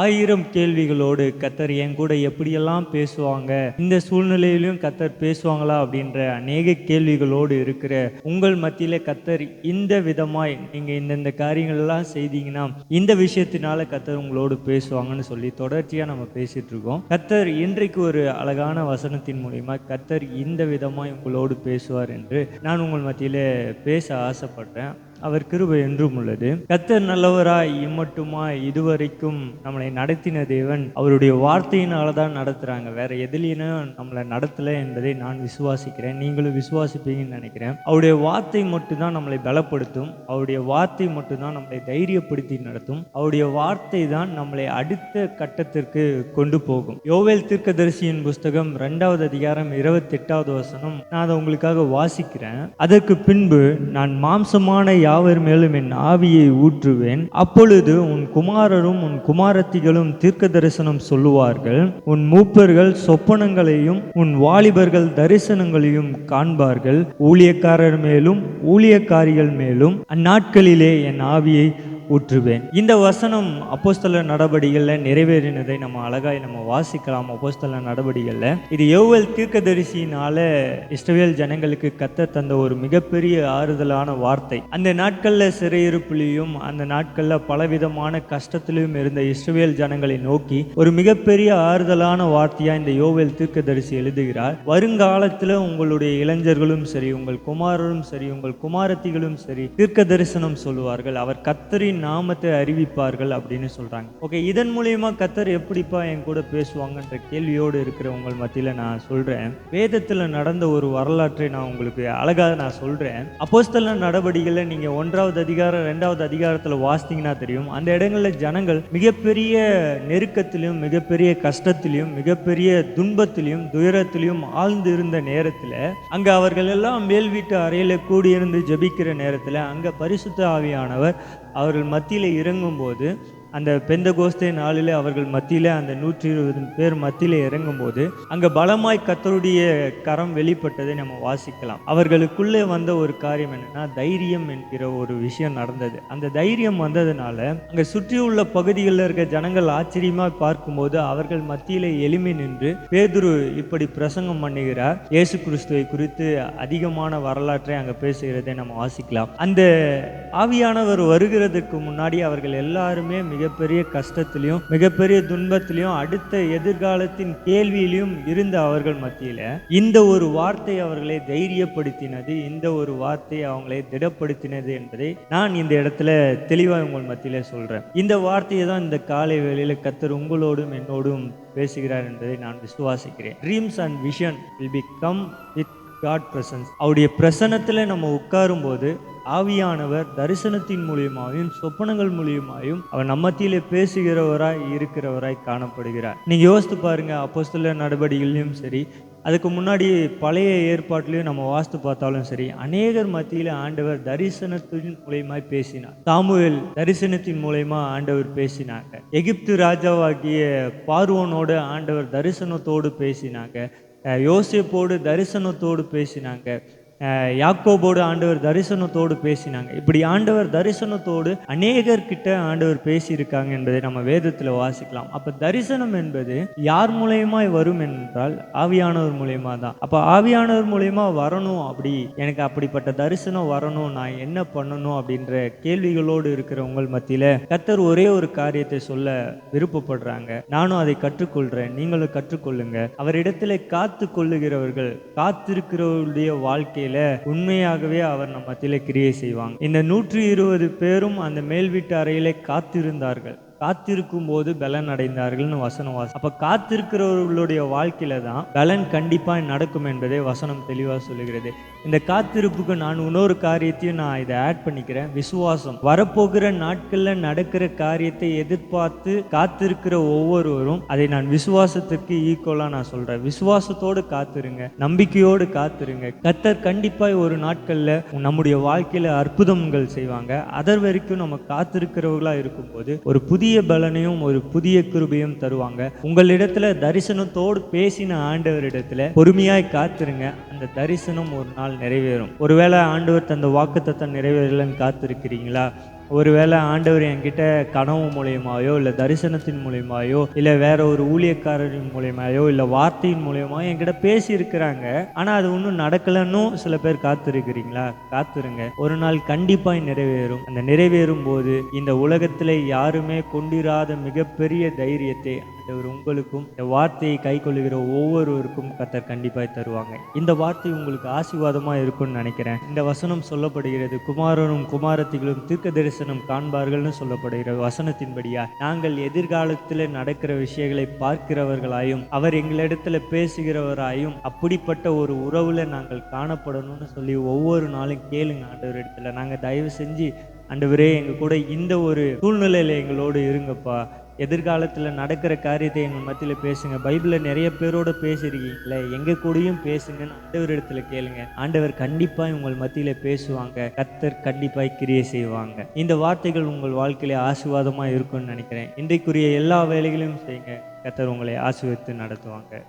1000 கேள்விகளோடு கர்த்தர் என் கூட எப்படியெல்லாம் பேசுவாங்க, இந்த சூழ்நிலையிலும் கர்த்தர் பேசுவாங்களா அப்படின்ற அநேக கேள்விகளோடு இருக்கிற உங்கள் மத்தியில கர்த்தர் இந்த விதமாய் நீங்க இந்த காரியங்கள் எல்லாம் செய்தீங்கன்னா இந்த விஷயத்தினால கர்த்தர் உங்களோடு பேசுவாங்கன்னு சொல்லி தொடர்ச்சியா நம்ம பேசிட்டு இருக்கோம். கர்த்தர் இன்றைக்கு ஒரு அழகான வசனத்தின் மூலியமா கர்த்தர் இந்த விதமாய் உங்களோடு பேசுவார் என்று நான் உங்கள் மத்தியில பேச ஆசைப்படுறேன். அவர் கிருபை என்றும் உள்ளது. கர்த்தர் நல்லவராய் இம்மட்டுமாய் இதுவரைக்கும் நம்மளை நடத்தின தேவன் அவருடைய வார்த்தையினால தான் நடத்துறாங்க. வேற எதுலையும் நம்மளை நடத்தல என்பதை நான் விசுவாசிக்கிறேன். நீங்களும் விசுவாசிப்பீங்கன்னு நினைக்கிறேன். அவருடைய வார்த்தை மட்டும்தான் நம்மளை பலப்படுத்தும். அவருடைய வார்த்தை மட்டும்தான் நம்மளை தைரியப்படுத்தி நடத்தும். அவருடைய வார்த்தை தான் நம்மளை அடுத்த கட்டத்திற்கு கொண்டு போகும். யோவேல் தீர்க்கதரிசியின் புஸ்தகம் 2வது அதிகாரம் 28வது வசனம் நான் அதை உங்களுக்காக வாசிக்கிறேன். அதற்கு பின்பு நான் மாம்சமான யாவர் மேலும் என் ஆவியை ஊற்றுவேன். அப்பொழுது உன் குமாரரும் உன் குமாரத்திகளும் தீர்க்க தரிசனம் சொல்லுவார்கள். உன் மூப்பர்கள் சொப்பனங்களையும் உன் வாலிபர்கள் தரிசனங்களையும் காண்பார்கள். ஊழியக்காரர் மேலும் ஊழியக்காரிகள் மேலும் அந்நாட்களிலே என் ஆவியை ஊற்றுவேன். இந்த வசனம் அப்போஸ்தலர் நடபடிகள்ல நிறைவேறினதை நம்ம அழகாய் நம்ம வாசிக்கலாம். அப்போஸ்தலர் நடபடிகள்ல இது யோவேல் தீர்க்கதரிசியினால இஸ்ரவேல் ஜனங்களுக்கு கர்த்தர் தந்த ஒரு மிகப்பெரிய ஆறுதலான வார்த்தை. அந்த நாட்கள்ல சிறையிருப்பிலையும் அந்த நாட்கள்ல பலவிதமான கஷ்டத்திலும் இருந்த இஸ்ரவேல் ஜனங்களை நோக்கி ஒரு மிகப்பெரிய ஆறுதலான வார்த்தையா இந்த யோவேல் தீர்க்கதரிசி எழுதுகிறார். வருங்காலத்துல உங்களுடைய இளைஞர்களும் சரி, உங்கள் குமாரரும் சரி, உங்கள் குமாரத்திகளும் சரி தீர்க்க தரிசனம் சொல்லுவார்கள். அவர் கர்த்தரின் நாமத்தை அறிவிப்பார்கள் அப்படின்னு சொல்றாங்க. ஓகே, இதன் மூலியமா கர்த்தர் எப்படிப்பா என் கூட பேசுவாங்கன்ற கேள்வியோடு இருக்கிற உங்கள் மத்தியில நான் சொல்றேன். வேதத்துல நடந்த ஒரு வரலாற்றை நான் உங்களுக்கு அழகாக நான் சொல்றேன். அப்போஸ்தலர் நடபடிகளை நீங்க 1வது அதிகாரம் 2வது அதிகாரத்துல வாசித்தீங்கன்னா தெரியும். அந்த இடங்கள்ல ஜனங்கள் மிகப்பெரிய நெருக்கத்திலும் மிகப்பெரிய கஷ்டத்திலும் மிகப்பெரிய துன்பத்திலும் துயரத்திலும் ஆழ்ந்து இருந்த நேரத்துல அங்க அவர்கள் எல்லாம் மேல் வீட்டு அறையில கூடியிருந்து ஜெபிக்கிற நேரத்துல அங்க பரிசுத்த ஆவியானவர் அவர்கள் மத்தியில இறங்கும்போது, அந்த பெந்தகோஸ்தே நாளில் அவர்கள் மத்தியில அந்த 120 பேர் மத்தியில இறங்கும்போது அங்க பலமாய் கர்த்தருடைய கரம் வெளிப்பட்டதை நம்ம வாசிக்கலாம். அவர்களுக்குள்ளே வந்த ஒரு காரியம் என்னன்னா தைரியம் என்கிற ஒரு விஷயம் நடந்தது. அந்த தைரியம் வந்ததுனால அங்க சுற்றியுள்ள பகுதிகளில் இருக்க ஜனங்கள் ஆச்சரியமா பார்க்கும்போது அவர்கள் மத்தியில எளிமை நின்று பேதுரு இப்படி பிரசங்கம் பண்ணுகிறார். இயேசு கிறிஸ்துவை குறித்து அதிகமான வரலாற்றை அங்க பேசுகிறதை நம்ம வாசிக்கலாம். அந்த ஆவியானவர் வருகிறதுக்கு முன்னாடி அவர்கள் எல்லாருமே மிகப்பெரிய கஷ்டத்திலையும் மிகப்பெரிய துன்பத்திலையும் அடுத்த எதிர்காலத்தின் கேள்வியிலையும் இருந்த அவர்கள் மத்தியில இந்த ஒரு வார்த்தை அவர்களை தைரியப்படுத்தினது, இந்த ஒரு வார்த்தை அவங்களை திடப்படுத்தினது என்பதை நான் இந்த இடத்துல தெளிவாக உங்கள் மத்தியில சொல்றேன். இந்த வார்த்தையை தான் இந்த காலை வேளையில கர்த்தர் உங்களோடும் என்னோடும் பேசுகிறார் என்பதை நான் விசுவாசிக்கிறேன். Dreams and vision will become with God presence. அவருடைய பிரசன்னத்துல நம்ம உட்காரும் போது ஆவியானவர் தரிசனத்தின் மூலியமாயும் சொப்பனங்கள் மூலியமாயும் அவர் நம்மத்திலே பேசுகிறவராய் இருக்கிறவராய் காணப்படுகிறார். நீங்க யோசித்து பாருங்க, அப்போஸ்தலர் நடபடிகளிலும் சரி, அதுக்கு முன்னாடி பழைய ஏற்பாட்டிலையும் நம்ம வாஸ்து பார்த்தாலும் சரி, அநேகர் மத்தியில ஆண்டவர் தரிசனத்தின் மூலியமாய் பேசினார். சாமுவேல் தரிசனத்தின் மூலியமா ஆண்டவர் பேசினாங்க. எகிப்து ராஜாவாகிய பார்வோனோடு ஆண்டவர் தரிசனத்தோடு பேசினாங்க. யோசேப்போடு தரிசனத்தோடு பேசினாங்க. யாக்கோபோடு ஆண்டவர் தரிசனத்தோடு பேசினாங்க. இப்படி ஆண்டவர் தரிசனத்தோடு அநேகர்கிட்ட ஆண்டவர் பேசியிருக்காங்க என்பதை நம்ம வேதத்தில் வாசிக்கலாம். அப்ப தரிசனம் என்பது யார் மூலயமாய் வரும் என்றால் ஆவியானவர் மூலயமா தான். அப்ப ஆவியானவர் மூலயமா வரணும், அப்படி எனக்கு அப்படிப்பட்ட தரிசனம் வரணும், நான் என்ன பண்ணணும் அப்படின்ற கேள்விகளோடு இருக்கிற உங்கள் மத்தியில கர்த்தர் ஒரே ஒரு காரியத்தை சொல்ல விருப்பப்படுறாங்க. நானும் அதை கற்றுக்கொள்றேன், நீங்களும் கற்றுக்கொள்ளுங்க. அவரிடத்துல காத்து கொள்ளுகிறவர்கள், காத்திருக்கிறவருடைய வாழ்க்கையில உண்மையாகவே அவர் நம்ம மத்தியில கிரியை செய்வாங்க. இந்த 120 பேரும் அந்த மேல் வீட்டு அறையிலே காத்திருந்தார்கள். காத்திருக்கும் போது பலன் அடைந்தார்கள்னு வசனம் வாசி. அப்ப காத்திருக்கிறவர்களுடைய வாழ்க்கையில தான் பலன் கண்டிப்பா நடக்கும் என்பதை வசனம் தெளிவா சொல்லுகிறது. இந்த காத்திருப்புக்கு நான் இன்னொரு காரியத்தையும் நான் இதை ஆட் பண்ணிக்கிறேன், விசுவாசம். வரப்போகிற நாட்கள்ல நடக்கிற காரியத்தை எதிர்பார்த்து காத்திருக்கிற ஒவ்வொருவரும் அதை நான் விசுவாசத்துக்கு ஈக்குவலா நான் சொல்றேன். விசுவாசத்தோடு காத்திருங்க, நம்பிக்கையோடு காத்திருங்க. கர்த்தர் கண்டிப்பாய் ஒரு நாட்கள்ல நம்முடைய வாழ்க்கையில அற்புதங்கள் செய்வாங்க. அதர் வரைக்கும் நம்ம காத்திருக்கிறவர்களா இருக்கும்போது ஒரு புதிய பலனையும் ஒரு புதிய கிருபையும் தருவாங்க. உங்களிடத்துல தரிசனத்தோடு பேசின ஆண்டவரிடத்துல பொறுமையாய் காத்திருங்க. அந்த அந்த தரிசனம் ஒரு நாள் நிறைவேறும். ஒருவேளை ஆண்டவர் தந்த வாக்குத்தத்தம் நிறைவேறலன்னு காத்திருக்கிறீங்களா? ஒருவேளை ஆண்டவர் என்கிட்ட கனவு மூலியமாயோ இல்லை தரிசனத்தின் மூலியமாயோ இல்லை வேற ஒரு ஊழியக்காரரின் மூலியமாயோ இல்லை வார்த்தையின் மூலியமாயோ என்கிட்ட பேசி இருக்கிறாங்க, ஆனா அது இன்னும் நடக்கலன்னு சில பேர் காத்திருக்கிறீங்களா? காத்துருங்க, ஒரு நாள் கண்டிப்பாய் நிறைவேறும். அந்த நிறைவேறும் போது இந்த உலகத்திலே யாருமே கொண்டிராத மிகப்பெரிய தைரியத்தை ஆண்டவர் உங்களுக்கும் இந்த வார்த்தையை கை கொள்ளுகிற ஒவ்வொருவருக்கும் கர்த்தர் கண்டிப்பாய் தருவாங்க. இந்த வார்த்தை உங்களுக்கு ஆசீர்வாதமா இருக்கும்னு நினைக்கிறேன். இந்த வசனம் சொல்லப்படுகிறது, குமாரனும் குமாரத்திகளும் தீர்க்க தரிசனம் காண்பார்கள்னு சொல்லப்படுகிற வசனத்தின்படியா நாங்கள் எதிர்காலத்தில் நடக்கிற விஷயங்களை பார்க்கிறவர்களாயும் அவர் எங்களிடத்துல பேசுகிறவராயும் அப்படிப்பட்ட ஒரு உறவுல நாங்கள் காணப்படணும்னு சொல்லி ஒவ்வொரு நாளும் கேளுங்க ஆண்டவர் இடத்துல. நாங்க தயவு செஞ்சு ஆண்டவரே எங்க கூட இந்த ஒரு சூழ்நிலையில எங்களோடு இருங்கப்பா, எதிர்காலத்தில் நடக்கிற காரியத்தை எங்கள் மத்தியில் பேசுங்க. பைபிளில் நிறைய பேரோட பேசியிருக்கீங்களே, எங்க கூடயும் பேசுங்கன்னு ஆண்டவர் இடத்துல கேளுங்க. ஆண்டவர் கண்டிப்பாக உங்கள் மத்தியில் பேசுவாங்க. கர்த்தர் கண்டிப்பாக கிரியை செய்வாங்க. இந்த வார்த்தைகள் உங்கள் வாழ்க்கையில ஆசீர்வாதமாக இருக்கும்னு நினைக்கிறேன். இன்றைக்குரிய எல்லா வேலைகளையும் செய்யுங்க. கர்த்தர் உங்களை ஆசீர்வதித்து நடத்துவாங்க.